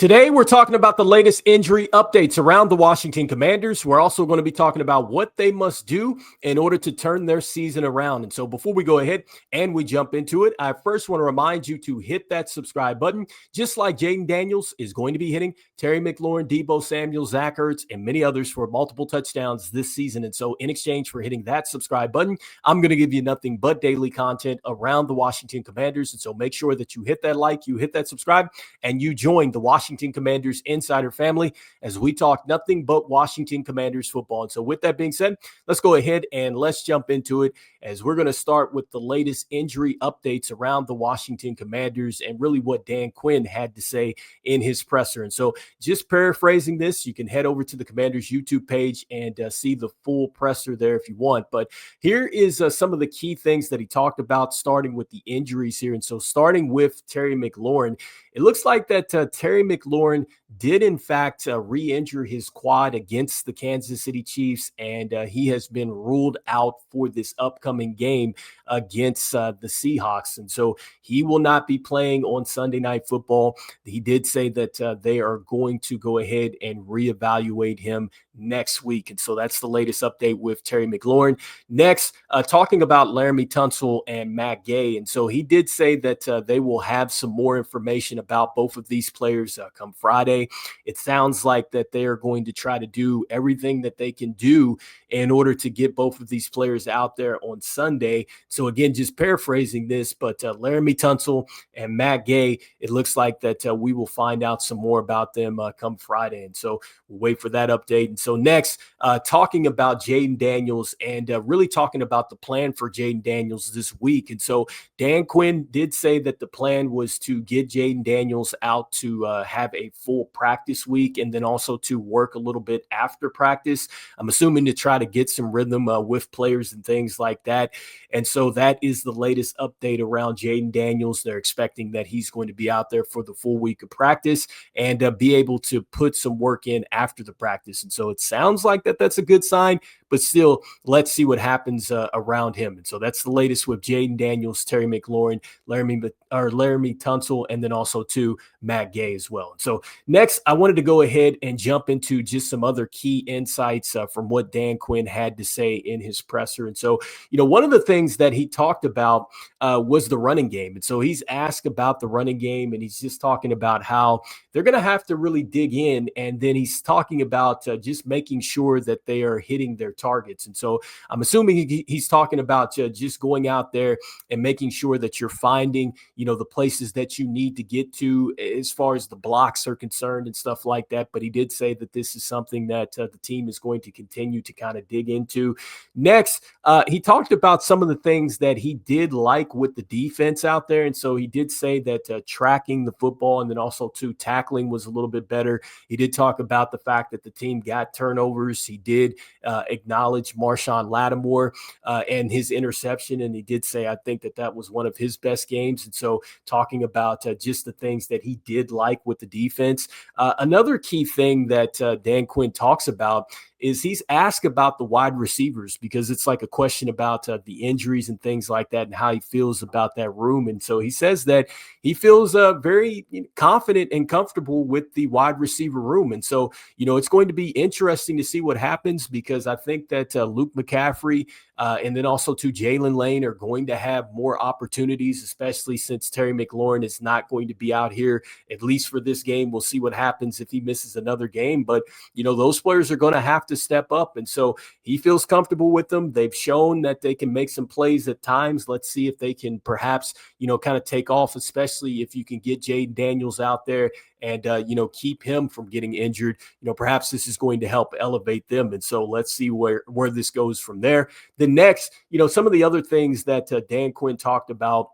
Today, we're talking about the latest injury updates around the Washington Commanders. We're also going to be talking about what they must do in order to turn their season around. And so before we go ahead and we jump into it, I first want to remind you to hit that subscribe button, just like Jayden Daniels is going to be hitting Terry McLaurin, Deebo Samuel, Zach Ertz, and many others for multiple touchdowns this season. And so in exchange for hitting that subscribe button, I'm going to give you nothing but daily content around the Washington Commanders. And so make sure that you hit that like, you hit that subscribe, and you join the Washington Commanders Insider family as we talk nothing but Washington Commanders football. And so with that being said, let's go ahead and let's jump into it as we're going to start with the latest injury updates around the Washington Commanders and really what Dan Quinn had to say in his presser. And so just paraphrasing this, you can head over to the Commanders YouTube page and see the full presser there if you want. But here is some of the key things that he talked about, starting with the injuries here. And so starting with Terry McLaurin, it looks like that Terry McLaurin did, in fact, re-injure his quad against the Kansas City Chiefs, and he has been ruled out for this upcoming game against the Seahawks. And so he will not be playing on Sunday Night Football. He did say that they are going to go ahead and reevaluate him next week. And so that's the latest update with Terry McLaurin. Next, talking about Laremy Tunsil and Matt Gay. And so he did say that they will have some more information about both of these players come Friday. It sounds like that they are going to try to do everything that they can do in order to get both of these players out there on Sunday. So again, just paraphrasing this, but Laremy Tunsil and Matt Gay, it looks like that we will find out some more about them come Friday. And so we'll wait for that update. And so next, talking about Jayden Daniels and really talking about the plan for Jayden Daniels this week. And so Dan Quinn did say that the plan was to get Jayden Daniels out to have a full practice week and then also to work a little bit after practice. I'm assuming to try to get some rhythm with players and things like that. And so that is the latest update around Jayden Daniels. They're expecting that he's going to be out there for the full week of practice and be able to put some work in after the practice. And so it sounds like that's a good sign, but still, let's see what happens around him. And so that's the latest with Jayden Daniels, Terry McLaurin, Laremy Tunsil, and then also to Matt Gay as well. And so next, I wanted to go ahead and jump into just some other key insights from what Dan Quinn had to say in his presser. And so, one of the things that he talked about was the running game. And so he's asked about the running game, and he's just talking about how they're going to have to really dig in. And then he's talking about just making sure that they are hitting their targets. And so I'm assuming he's talking about just going out there and making sure that you're finding, the places that you need to get to as far as the blocks are concerned and stuff like that. But he did say that this is something that the team is going to continue to kind of dig into. Next, he talked about some of the things that he did like with the defense out there. And so he did say that tracking the football and then also tackling was a little bit better. He did talk about the fact that the team got turnovers. He did acknowledge Marshawn Lattimore and his interception. And he did say, I think that was one of his best games. And so talking about just the things that he did like with the defense. Another key thing that Dan Quinn talks about is he's asked about the wide receivers because it's like a question about the injuries and things like that and how he feels about that room. And so he says that he feels very confident and comfortable with the wide receiver room. And so, it's going to be interesting to see what happens because I think that Luke McCaffrey and then also to Jalen Lane are going to have more opportunities, especially since Terry McLaurin is not going to be out here, at least for this game. We'll see what happens if he misses another game. But, those players are going to have to step up. And so he feels comfortable with them. They've shown that they can make some plays at times. Let's see if they can perhaps, kind of take off, especially if you can get Jayden Daniels out there and, keep him from getting injured. Perhaps this is going to help elevate them. And so let's see where this goes from there. The next, some of the other things that Dan Quinn talked about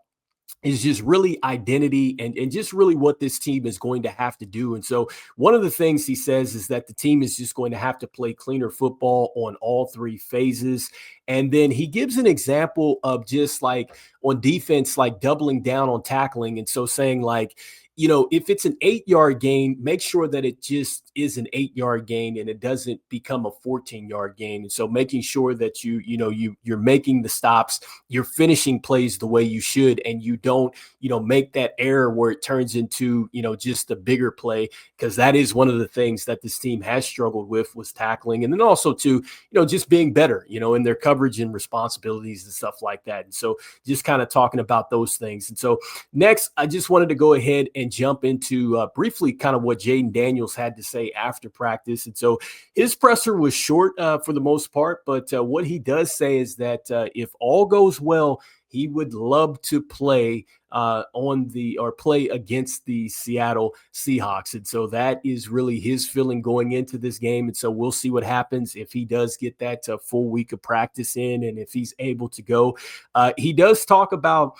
is just really identity and just really what this team is going to have to do. And so one of the things he says is that the team is just going to have to play cleaner football on all three phases. And then he gives an example of just like on defense, like doubling down on tackling. And so saying like, if it's an 8-yard gain, make sure that it just is an 8-yard gain and it doesn't become a 14-yard gain. And so making sure that you're making the stops, you're finishing plays the way you should, and you don't, make that error where it turns into, just a bigger play, because that is one of the things that this team has struggled with, was tackling. And then also to, just being better, in their coverage and responsibilities and stuff like that. And so just kind of talking about those things. And so next, I just wanted to go ahead and jump into briefly kind of what Jayden Daniels had to say after practice. And so his presser was short for the most part, but what he does say is that if all goes well, he would love to play play against the Seattle Seahawks. And so that is really his feeling going into this game. And so we'll see what happens if he does get that full week of practice in, and if he's able to go. He does talk about,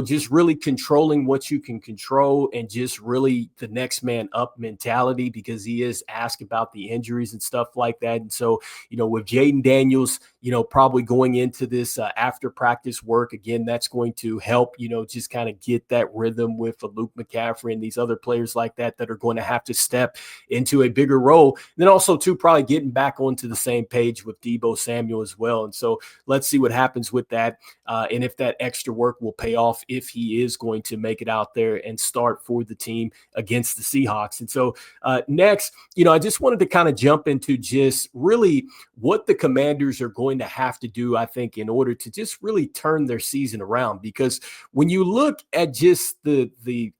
just really controlling what you can control and just really the next man up mentality, because he is asked about the injuries and stuff like that. And so, with Jayden Daniels, probably going into this after practice work, again, that's going to help, just kind of get that rhythm with Luke McCaffrey and these other players like that are going to have to step into a bigger role. And then also too, probably getting back onto the same page with Deebo Samuel as well. And so let's see what happens with that. And if that extra work will pay off, if he is going to make it out there and start for the team against the Seahawks. And so next, I just wanted to kind of jump into just really what the Commanders are going to have to do, I think, in order to just really turn their season around. Because when you look at just the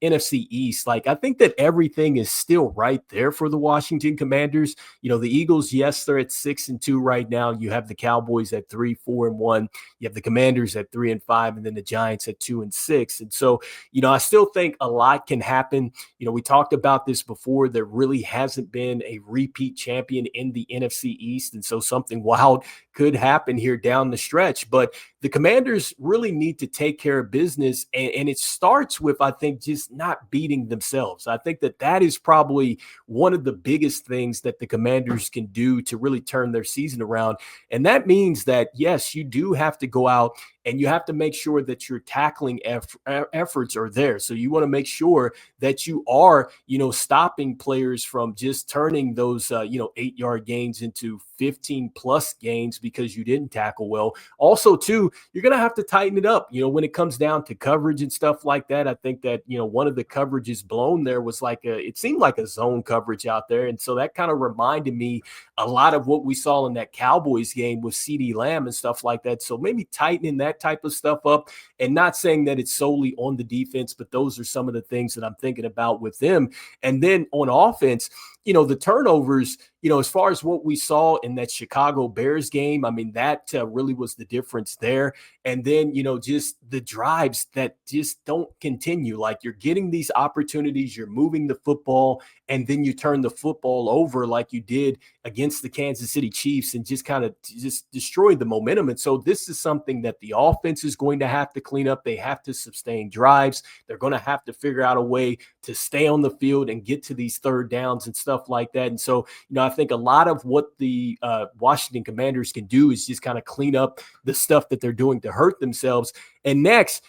NFC East, like, I think that everything is still right there for the Washington Commanders. The Eagles, yes, they're at 6-2 right now. You have the Cowboys at 3-4-1. You have the Commanders at 3-5, and then the Giants at 2-6. And so, I still think a lot can happen. We talked about this before. There really hasn't been a repeat champion in the NFC East. And so something wild could happen here down the stretch. But the Commanders really need to take care of business. And it starts with, I think, just not beating themselves. I think that is probably one of the biggest things that the Commanders can do to really turn their season around. And that means that, yes, you do have to go out and you have to make sure that your tackling efforts are there. So you want to make sure that you are, stopping players from just turning those, 8-yard gains into 15+ gains because you didn't tackle well. Also, too, you're going to have to tighten it up, when it comes down to coverage and stuff like that. I think that, one of the coverages blown there was it seemed like a zone coverage out there. And so that kind of reminded me a lot of what we saw in that Cowboys game with CeeDee Lamb and stuff like that. So maybe tightening that type of stuff up, and not saying that it's solely on the defense, but those are some of the things that I'm thinking about with them. And then on offense, the turnovers, as far as what we saw in that Chicago Bears game, I mean, that really was the difference there. And then, just the drives that just don't continue. Like, you're getting these opportunities, you're moving the football, and then you turn the football over like you did against the Kansas City Chiefs and just kind of just destroy the momentum. And so this is something that the offense is going to have to clean up. They have to sustain drives. They're going to have to figure out a way to stay on the field and get to these third downs and stuff like that. And so, I think a lot of what the Washington Commanders can do is just kind of clean up the stuff that they're doing to hurt themselves. And next,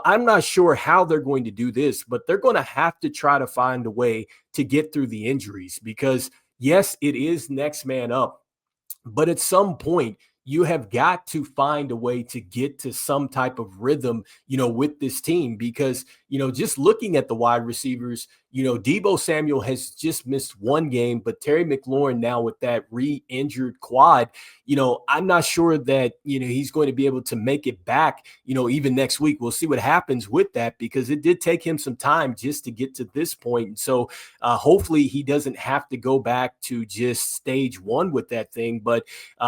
I'm not sure how they're going to do this, but they're going to have to try to find a way to get through the injuries, because yes, it is next man up, but at some point, you have got to find a way to get to some type of rhythm, with this team, because, just looking at the wide receivers, Deebo Samuel has just missed one game, but Terry McLaurin now with that re-injured quad, I'm not sure that, he's going to be able to make it back, even next week. We'll see what happens with that, because it did take him some time just to get to this point. And so hopefully he doesn't have to go back to just stage one with that thing, but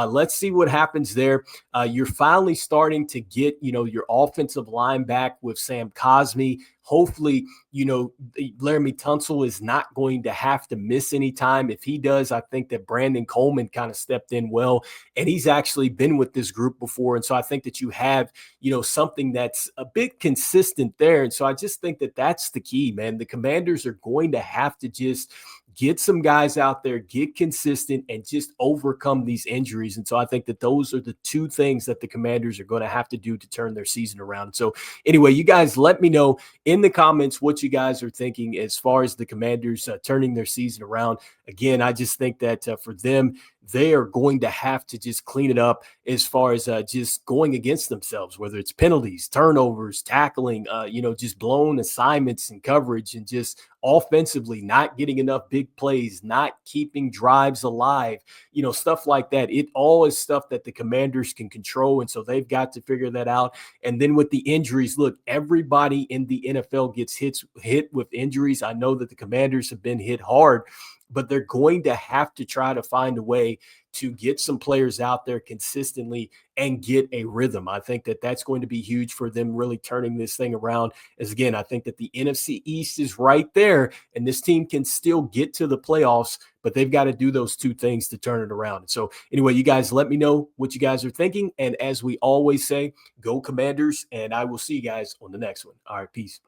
let's see what happens there. You're finally starting to get, your offensive line back with Sam Cosmi. Hopefully, Laremy Tunsil is not going to have to miss any time. If he does, I think that Brandon Coleman kind of stepped in well, and he's actually been with this group before. And so I think that you have, something that's a bit consistent there. And so I just think that that's the key, man. The Commanders are going to have to just get some guys out there, get consistent, and just overcome these injuries. And so I think that those are the two things that the Commanders are going to have to do to turn their season around. So anyway, you guys let me know in the comments what you guys are thinking as far as the Commanders turning their season around. Again, I just think that for them, they are going to have to just clean it up as far as just going against themselves, whether it's penalties, turnovers, tackling, just blown assignments and coverage, and just offensively not getting enough big plays, not keeping drives alive, stuff like that. It all is stuff that the Commanders can control. And so they've got to figure that out. And then with the injuries, look, everybody in the NFL gets hit with injuries. I know that the Commanders have been hit hard, but they're going to have to try to find a way to get some players out there consistently and get a rhythm. I think that that's going to be huge for them really turning this thing around. As again, I think that the NFC East is right there, and this team can still get to the playoffs, but they've got to do those two things to turn it around. So anyway, you guys let me know what you guys are thinking. And as we always say, go Commanders, and I will see you guys on the next one. All right, peace.